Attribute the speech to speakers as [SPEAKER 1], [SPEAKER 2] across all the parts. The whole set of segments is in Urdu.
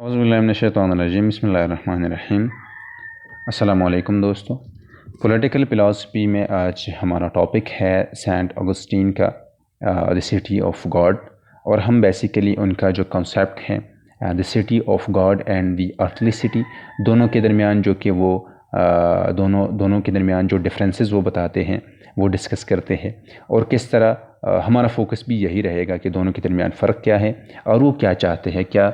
[SPEAKER 1] اعوذ باللہ من الشیطان الرجیم، بسم اللہ الرحمن الرحیم۔ السلام علیکم دوستو، پولیٹیکل فلاسفی میں آج ہمارا ٹاپک ہے سینٹ اگسٹین کا دی سٹی آف گاڈ، اور ہم بیسیکلی ان کا جو کنسیپٹ ہے the city of God and the earthly city, دونوں کے درمیان جو کہ وہ دونوں کے درمیان جو ڈفرینسز وہ بتاتے ہیں وہ ڈسکس کرتے ہیں، اور کس طرح ہمارا فوکس بھی یہی رہے گا کہ دونوں کے درمیان فرق کیا ہے اور وہ کیا چاہتے ہیں، کیا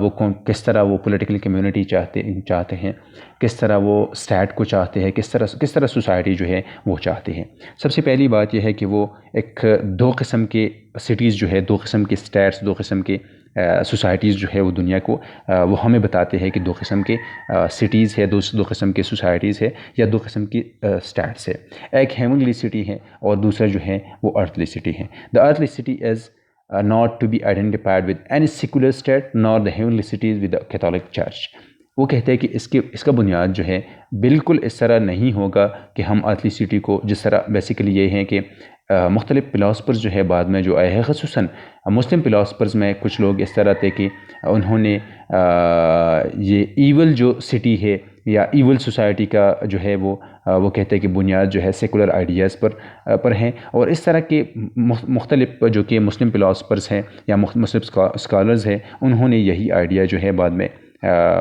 [SPEAKER 1] وہ کس طرح وہ پولیٹیکل کمیونٹی چاہتے ہیں، کس طرح وہ اسٹیٹ کو چاہتے ہیں، کس طرح سوسائٹی جو ہے وہ چاہتے ہیں۔ سب سے پہلی بات یہ ہے کہ وہ ایک دو قسم کے سٹیز جو ہے، دو قسم کے اسٹیٹس، دو قسم کے سوسائٹیز جو ہے وہ دنیا کو وہ ہمیں بتاتے ہیں کہ دو قسم کے سٹیز ہے، دو قسم کے سوسائٹیز ہے یا دو قسم کی اسٹیٹس ہے۔ ایک ہیونلی سٹی ہے اور دوسرا جو ہے وہ ارتھلی سٹی ہے۔ The earthly city is not to be identified with any secular state nor the heavenly cities with the Catholic Church۔ وہ کہتے ہیں کہ اس کا بنیاد جو ہے بالکل اس طرح نہیں ہوگا کہ ہم ارتھلی سٹی کو، جس طرح بیسیکلی یہ ہے کہ مختلف فلاسفرز جو ہے بعد میں جو آئے ہیں، خصوصاً مسلم فلاسفرز میں کچھ لوگ اس طرح تھے کہ انہوں نے یہ ایول جو سٹی ہے یا ایول سوسائٹی کا جو ہے وہ کہتے ہیں کہ بنیاد جو ہے سیکولر آئیڈیاز پر ہیں، اور اس طرح کے مختلف جو کہ مسلم فلاسفرز ہیں یا مسلم اسکالرز ہیں، انہوں نے یہی آئیڈیا جو ہے بعد میں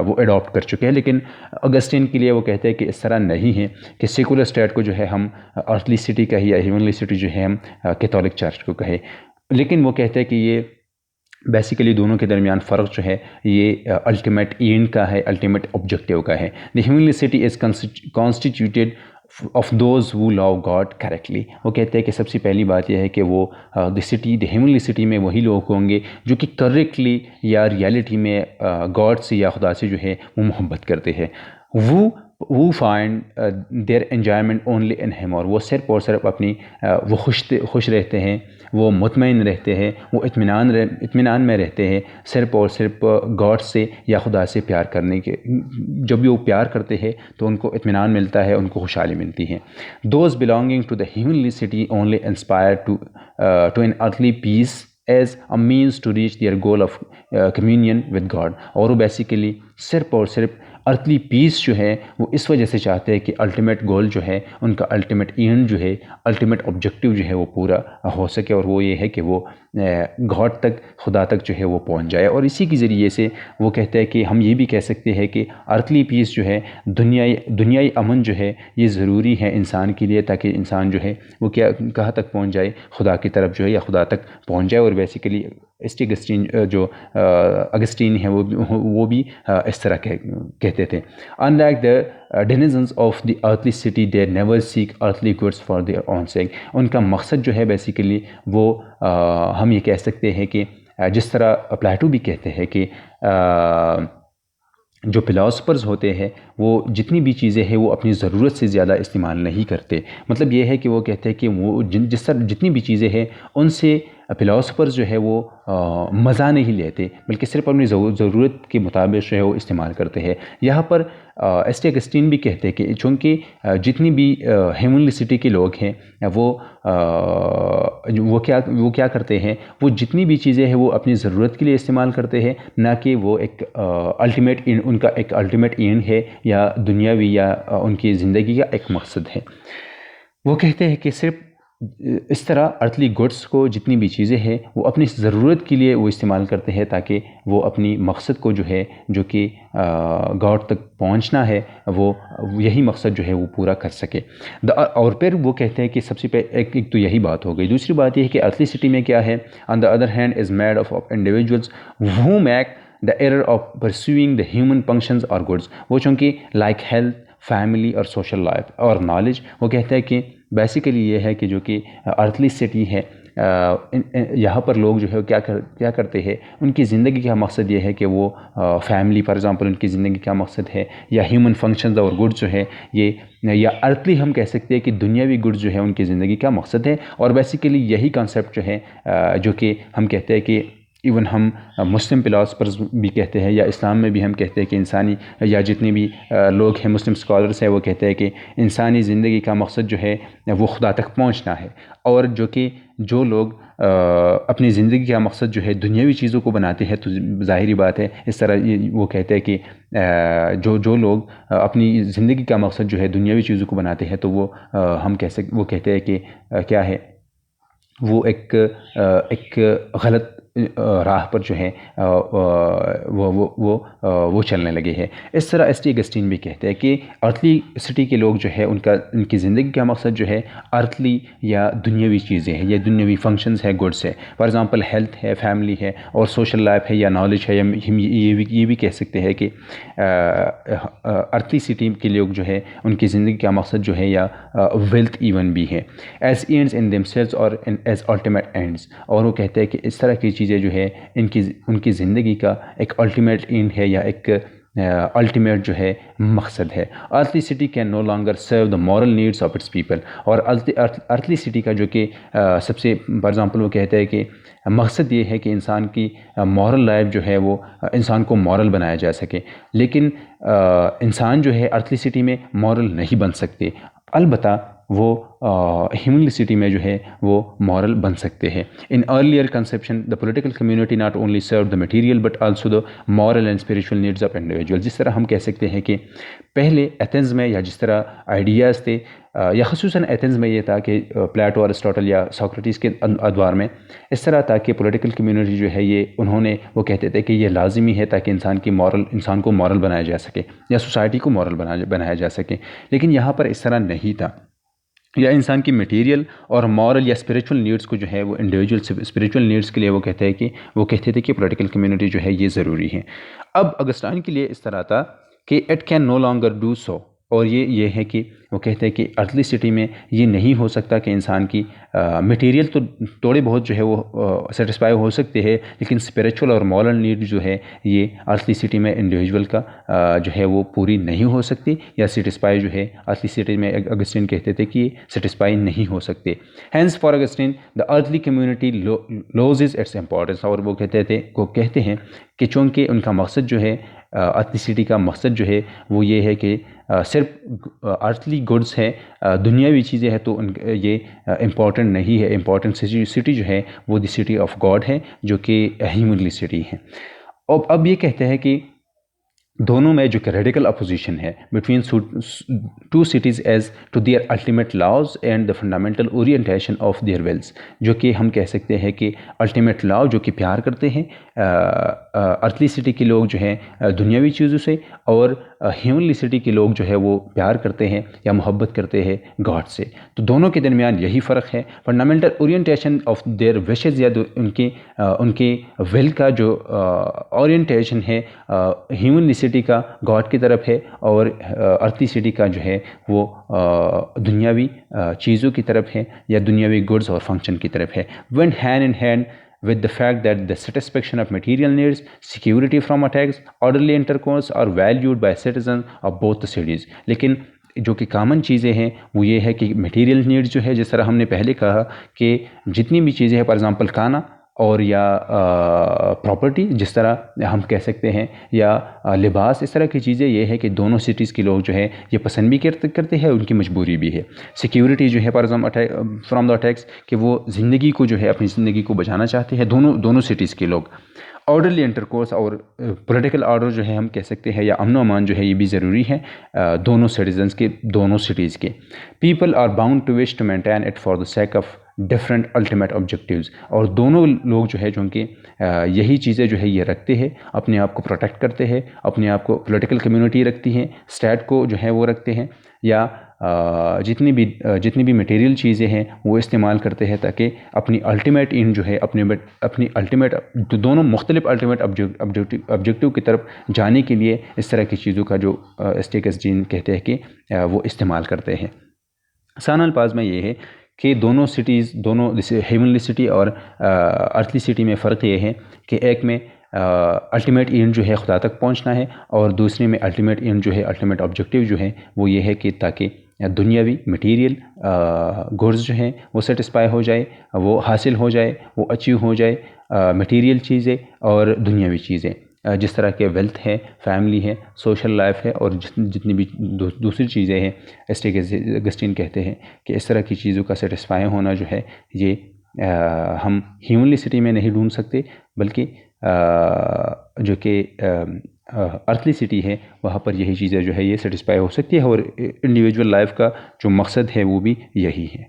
[SPEAKER 1] وہ اڈاپٹ کر چکے ہیں۔ لیکن اگسٹین کے لیے وہ کہتے ہیں کہ اس طرح نہیں ہے کہ سیکولر اسٹیٹ کو جو ہے ہم ارتھلی سٹی کا ہی یا ہیونلی سٹی جو ہے ہم کیتھولک چرچ کو کہیں، لیکن وہ کہتے ہیں کہ یہ بیسیکلی دونوں کے درمیان فرق جو ہے یہ الٹیمیٹ اینڈ کا ہے، الٹیمیٹ آبجیکٹیو کا ہے۔ The heavenly city is constituted of those who love God correctly. وہ کہتے ہیں کہ سب سے پہلی بات یہ ہے کہ وہ دی ہیونلی سٹی میں وہی لوگ ہوں گے جو کہ کریکٹلی یا ریالٹی میں گاڈ سے یا خدا سے جو ہے وہ محبت کرتے ہیں۔ وہ find their enjoyment only in them, اور وہ صرف اور صرف اپنی وہ خوش رہتے ہیں، وہ مطمئن رہتے ہیں، وہ اطمینان میں رہتے ہیں صرف اور صرف گاڈ سے یا خدا سے پیار کرنے کے۔ جب بھی وہ پیار کرتے ہیں تو ان کو اطمینان ملتا ہے، ان کو خوشحالی ملتی ہے۔ Those belonging to the heavenly city only inspire to in earthly peace as a means to reach their goal of communion with God, اور وہ بیسیکلی صرف اور صرف ارتھلی پیس جو ہے وہ اس وجہ سے چاہتے ہیں کہ الٹیمیٹ گول جو ہے ان کا، الٹیمیٹ اینڈ جو ہے، الٹیمیٹ آبجیکٹیو جو ہے وہ پورا ہو سکے، اور وہ یہ ہے کہ وہ گاڈ تک، خدا تک جو ہے وہ پہنچ جائے۔ اور اسی کے ذریعے سے وہ کہتے ہیں کہ ہم یہ بھی کہہ سکتے ہیں کہ ارتھلی پیس جو ہے، دنیائی امن جو ہے یہ ضروری ہے انسان کے لیے، تاکہ انسان جو ہے وہ کہاں تک پہنچ جائے، خدا کی طرف جو ہے یا خدا تک پہنچ جائے۔ اور بیسیکلی اگسٹین ہے وہ بھی اس طرح کہتے تھے۔ Unlike the denizens of the earthly city, they never seek earthly goods for their own sake۔ ان کا مقصد جو ہے بیسیکلی وہ ہم یہ کہہ سکتے ہیں کہ جس طرح پلیٹو بھی کہتے ہیں کہ جو فلاسفرز ہوتے ہیں وہ جتنی بھی چیزیں ہیں وہ اپنی ضرورت سے زیادہ استعمال نہیں کرتے۔ مطلب یہ ہے کہ وہ کہتے ہیں کہ وہ جتنی بھی چیزیں ہیں ان سے فلاسفرز جو ہے وہ مزہ نہیں لیتے، بلکہ صرف اپنی ضرورت کے مطابق جو ہے وہ استعمال کرتے ہیں۔ یہاں پر اگسٹین بھی کہتے ہیں کہ چونکہ جتنی بھی ہیونلی سٹی کے لوگ ہیں وہ کیا کرتے ہیں، وہ جتنی بھی چیزیں ہیں وہ اپنی ضرورت کے لیے استعمال کرتے ہیں، نہ کہ وہ ایک الٹیمیٹ اینڈ، ان کا ایک الٹیمیٹ اینڈ ہے یا دنیاوی یا ان کی زندگی کا ایک مقصد ہے۔ وہ کہتے ہیں کہ صرف اس طرح ارتھلی گڈس کو، جتنی بھی چیزیں ہیں وہ اپنی ضرورت کے لیے وہ استعمال کرتے ہیں، تاکہ وہ اپنی مقصد کو جو ہے، جو کہ گاڈ تک پہنچنا ہے، وہ یہی مقصد جو ہے وہ پورا کر سکے۔ اور پھر وہ کہتے ہیں کہ سب سے پہلے ایک تو یہی بات ہو گئی۔ دوسری بات یہ ہے کہ ارتھلی سٹی میں کیا ہے، on the other hand is made of individuals who make the error of pursuing the human functions or goods۔ وہ چونکہ لائک ہیلتھ، فیملی اور سوشل لائف اور نالج، وہ کہتے ہیں کہ بیسیکلی یہ ہے کہ جو کہ ارتھلی سٹی ہے، یہاں پر لوگ جو ہے کیا کرتے ہیں، ان کی زندگی کا مقصد یہ ہے کہ وہ فیملی فار ایگزامپل ان کی زندگی کا مقصد ہے، یا ہیومن فنکشنز اور گڈز جو ہے یہ، یا ارتھلی ہم کہہ سکتے ہیں کہ دنیاوی گڈز جو ہے ان کی زندگی کا مقصد ہے۔ اور بیسیکلی یہی کانسیپٹ جو ہے جو کہ ہم کہتے ہیں کہ ایون ہم مسلم فلاسفرز بھی کہتے ہیں، یا اسلام میں بھی ہم کہتے ہیں کہ انسانی، یا جتنے بھی لوگ ہیں مسلم اسکالرس ہیں وہ کہتے ہیں کہ انسانی زندگی کا مقصد جو ہے وہ خدا تک پہنچنا ہے۔ اور جو لوگ اپنی زندگی کا مقصد جو ہے دنیاوی چیزوں کو بناتے ہیں تو ظاہری بات ہے اس طرح وہ کہتے ہیں کہ جو لوگ اپنی زندگی کا مقصد جو ہے دنیاوی چیزوں کو بناتے ہیں تو وہ وہ کہتے ہیں کہ کیا ہے، وہ ایک غلط راہ پر جو ہے وہ چلنے لگے ہیں۔ اس طرح ایس ٹی اگسٹین بھی کہتے ہیں کہ ارتھلی سٹی کے لوگ جو ہے ان کی زندگی کا مقصد جو ہے ارتھلی یا دنیاوی چیزیں ہیں یا دنیاوی فنکشنز ہے، گڈس ہے، فار ایگزامپل ہیلتھ ہے، فیملی ہے اور سوشل لائف ہے یا نالج ہے، یا ہم یہ بھی کہہ سکتے ہیں کہ ارتھلی سٹی کے لوگ جو ہے ان کی زندگی کا مقصد جو ہے یا ویلتھ ایون بھی ہے، as ends in themselves اور ایز الٹیمیٹ اینڈز، اور وہ کہتے ہیں کہ اس طرح کی چیزیں جو ہے ان کی زندگی کا ایک الٹیمیٹ اینڈ ہے یا ایک الٹیمیٹ جو ہے مقصد ہے۔ Earthly city can no longer serve the moral needs of its people, اور ارتھلی سٹی کا جو کہ سب سے فار ایگزامپل وہ کہتے ہیں کہ مقصد یہ ہے کہ انسان کی مورل لائف جو ہے وہ انسان کو مورل بنایا جا سکے، لیکن انسان جو ہے ارتھلی سٹی میں مورل نہیں بن سکتے، البتہ وہ ہیومنلی سٹی میں جو ہے وہ مورل بن سکتے ہیں۔ In earlier conception the political community not only serve the material but also the moral and spiritual needs of individual, جس طرح ہم کہہ سکتے ہیں کہ پہلے ایتھنز میں یا جس طرح آئیڈیاز تھے یا خصوصاً ایتھنز میں یہ تھا کہ پلیٹو، ارسطاٹل یا سوکریٹس کے ادوار میں اس طرح تھا کہ پولیٹیکل کمیونٹی جو ہے یہ وہ کہتے تھے کہ یہ لازمی ہے تاکہ انسان کو مورل بنایا جا سکے یا سوسائٹی کو مورل بنایا جا سکے، لیکن یہاں پر اس طرح نہیں تھا، یا انسان کی میٹیریل اور مورل یا اسپریچول نیڈس کو جو ہے وہ انڈیویجول اسپریچول نیڈس کے لیے وہ کہتے تھے کہ پولیٹیکل کمیونٹی جو ہے یہ ضروری ہے۔ اب اگسٹائن کے لیے اس طرح تھا کہ it can no longer do so, اور یہ ہے کہ وہ کہتے ہیں کہ ارتھلی سٹی میں یہ نہیں ہو سکتا کہ انسان کی میٹیریل تو تھوڑے بہت جو ہے وہ سیٹسفائی ہو سکتے ہیں، لیکن اسپریچول اور مورل نیڈ جو ہے یہ ارتھلی سٹی میں انڈیویجول کا جو ہے وہ پوری نہیں ہو سکتی، یا سیٹسفائی جو ہے ارتھلی سٹی میں اگسٹین کہتے تھے کہ یہ سیٹسفائی نہیں ہو سکتے۔ Hence for Augustine the earthly community loses its importance, اور وہ کہتے ہیں کہ چونکہ ان کا مقصد جو ہے ارتھلی سٹی کا مقصد جو ہے وہ یہ ہے کہ صرف ارتھلی گڈس ہے، دنیاوی چیزیں ہیں، تو یہ امپورٹنٹ نہیں ہے۔ امپورٹنٹ سٹی جو ہے وہ دی سٹی آف گاڈ ہے، جو کہ ہیومنلی سٹی ہے۔ اب یہ کہتے ہیں کہ دونوں میں جو کہ ریڈیکل اپوزیشن ہے between two cities as to their ultimate laws and the fundamental orientation of their wills, جو کہ ہم کہہ سکتے ہیں کہ الٹیمیٹ لاؤ جو کہ پیار کرتے ہیں ارتھلی سٹی کے لوگ جو ہیں دنیاوی چیزوں سے، اور ہیومنلی سٹی کے لوگ جو ہے وہ پیار کرتے ہیں یا محبت کرتے ہیں گاڈ سے، تو دونوں کے درمیان یہی فرق ہے۔ Fundamental orientation of their wishes, یا ان کے ول کا جو اورینٹیشن ہے ہیومنلی سٹی کا گاڈ کی طرف ہے، اور ارتھلی سٹی کا جو ہے وہ دنیاوی چیزوں کی طرف ہے یا دنیاوی گڈز اور فنکشن کی طرف ہے۔ went hand in hand with the fact that the satisfaction of material needs, security from attacks, orderly intercourse are valued by citizens of both the cities، لیکن جو کہ کامن چیزیں ہیں وہ یہ ہے کہ میٹیریل نیڈز جو ہے، جس طرح ہم نے پہلے کہا کہ جتنی بھی چیزیں ہیں، فار ایگزامپل کھانا اور یا پراپرٹی جس طرح ہم کہہ سکتے ہیں، یا لباس، اس طرح کی چیزیں یہ ہے کہ دونوں سٹیز کے لوگ جو ہے یہ پسند بھی کرتے ہیں، ان کی مجبوری بھی ہے۔ سیکیورٹی جو ہے فرام دا اٹیکس، کہ وہ زندگی کو جو ہے اپنی زندگی کو بچانا چاہتے ہیں دونوں سٹیز کے لوگ۔ آرڈرلی انٹرکورس اور پولیٹیکل آرڈر جو ہے ہم کہہ سکتے ہیں، یا امن و امان جو ہے یہ بھی ضروری ہے دونوں سٹیزنز کے، دونوں سٹیز کے۔ People are bound to wish to maintain it for the sake of different ultimate objectives, اور دونوں لوگ جو ہے چونکہ یہی چیزیں جو ہے یہ رکھتے ہیں، اپنے آپ کو پروٹیکٹ کرتے ہیں، اپنے آپ کو پولیٹیکل کمیونٹی رکھتی ہیں، اسٹیٹ کو جو ہے وہ رکھتے ہیں، یا جتنی بھی میٹیریل چیزیں ہیں وہ استعمال کرتے ہیں تاکہ اپنی الٹیمیٹ اینڈ جو ہے اپنی الٹیمیٹ دونوں مختلف الٹیمیٹ آبجیکٹیو کی طرف جانے کے لیے اس طرح کی چیزوں کا جو اسٹیکسجین کہتے ہیں کہ وہ استعمال کرتے ہیں۔ ثانی الفاظ میں یہ ہے کہ دونوں ہیومنلی سٹی اور ارتھلی سٹی میں فرق یہ ہے کہ ایک میں الٹیمیٹ اینڈ جو ہے خدا تک پہنچنا ہے، اور دوسرے میں الٹیمیٹ اینڈ جو ہے الٹیمیٹ آبجیکٹیو جو ہے وہ یہ ہے کہ تاکہ دنیاوی میٹیریل گڈز جو ہیں وہ سیٹسفائی ہو جائے، وہ حاصل ہو جائے، وہ اچیو ہو جائے، میٹیریل چیزیں اور دنیاوی چیزیں، جس طرح کے ویلتھ ہے، فیملی ہے، سوشل لائف ہے، اور جتنی بھی دوسری چیزیں ہیں۔ اگسٹین کہتے ہیں کہ اس طرح کی چیزوں کا سیٹسفائی ہونا جو ہے یہ ہم ہیونلی سٹی میں نہیں ڈھونڈ سکتے، بلکہ جو کہ ارتھلی سٹی ہے وہاں پر یہی چیزیں جو ہے یہ سیٹسفائی ہو سکتی ہے، اور انڈیویجول لائف کا جو مقصد ہے وہ بھی یہی ہے۔